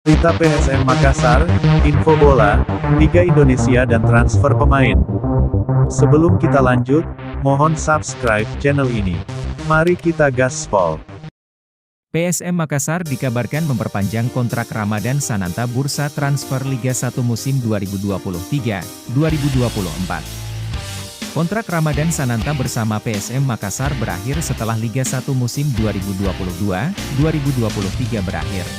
Berita PSM Makassar, info bola, Liga Indonesia dan transfer pemain. Sebelum kita lanjut, mohon subscribe channel ini. Mari kita gaspol. PSM Makassar dikabarkan memperpanjang kontrak Ramadan Sananta bursa transfer Liga 1 musim 2023-2024. Kontrak Ramadan Sananta bersama PSM Makassar berakhir setelah Liga 1 musim 2022-2023 berakhir.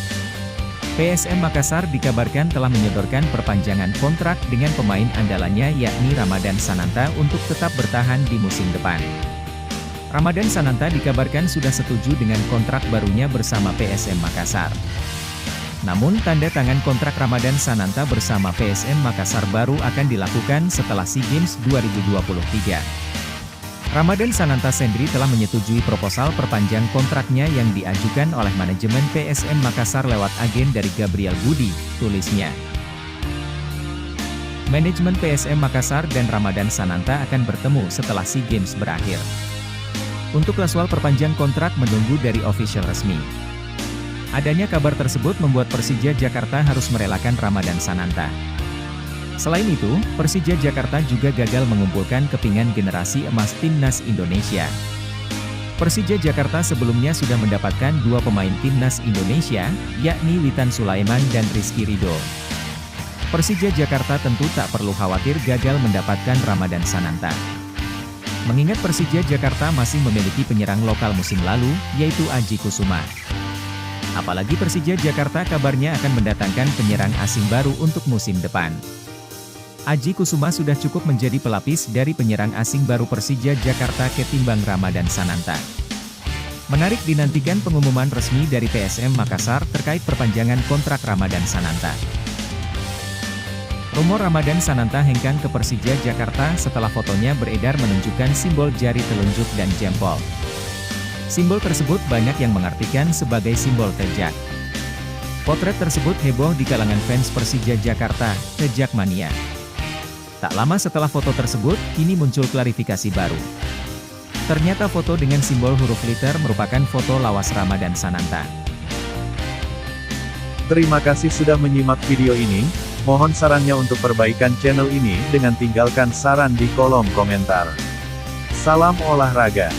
PSM Makassar dikabarkan telah menyodorkan perpanjangan kontrak dengan pemain andalannya yakni Ramadan Sananta untuk tetap bertahan di musim depan. Ramadan Sananta dikabarkan sudah setuju dengan kontrak barunya bersama PSM Makassar. Namun tanda tangan kontrak Ramadan Sananta bersama PSM Makassar baru akan dilakukan setelah SEA Games 2023. Ramadan Sananta sendiri telah menyetujui proposal perpanjang kontraknya yang diajukan oleh manajemen PSM Makassar lewat agen dari Gabriel Budi, tulisnya. Manajemen PSM Makassar dan Ramadan Sananta akan bertemu setelah SEA Games berakhir. Untuk jadwal perpanjang kontrak menunggu dari official resmi. Adanya kabar tersebut membuat Persija Jakarta harus merelakan Ramadan Sananta. Selain itu, Persija Jakarta juga gagal mengumpulkan kepingan generasi emas Timnas Indonesia. Persija Jakarta sebelumnya sudah mendapatkan dua pemain Timnas Indonesia, yakni Witan Sulaiman dan Rizky Ridho. Persija Jakarta tentu tak perlu khawatir gagal mendapatkan Ramadan Sananta. Mengingat Persija Jakarta masih memiliki penyerang lokal musim lalu, yaitu Aji Kusuma. Apalagi Persija Jakarta kabarnya akan mendatangkan penyerang asing baru untuk musim depan. Aji Kusuma sudah cukup menjadi pelapis dari penyerang asing baru Persija Jakarta ketimbang Ramadan Sananta. Menarik dinantikan pengumuman resmi dari PSM Makassar terkait perpanjangan kontrak Ramadan Sananta. Rumor Ramadan Sananta hengkang ke Persija Jakarta setelah fotonya beredar menunjukkan simbol jari telunjuk dan jempol. Simbol tersebut banyak yang mengartikan sebagai simbol tejak. Potret tersebut heboh di kalangan fans Persija Jakarta, tejak mania. Tak lama setelah foto tersebut, kini muncul klarifikasi baru. Ternyata foto dengan simbol huruf liter merupakan foto lawas Ramadan Sananta. Terima kasih sudah menyimak video ini. Mohon sarannya untuk perbaikan channel ini dengan tinggalkan saran di kolom komentar. Salam olahraga.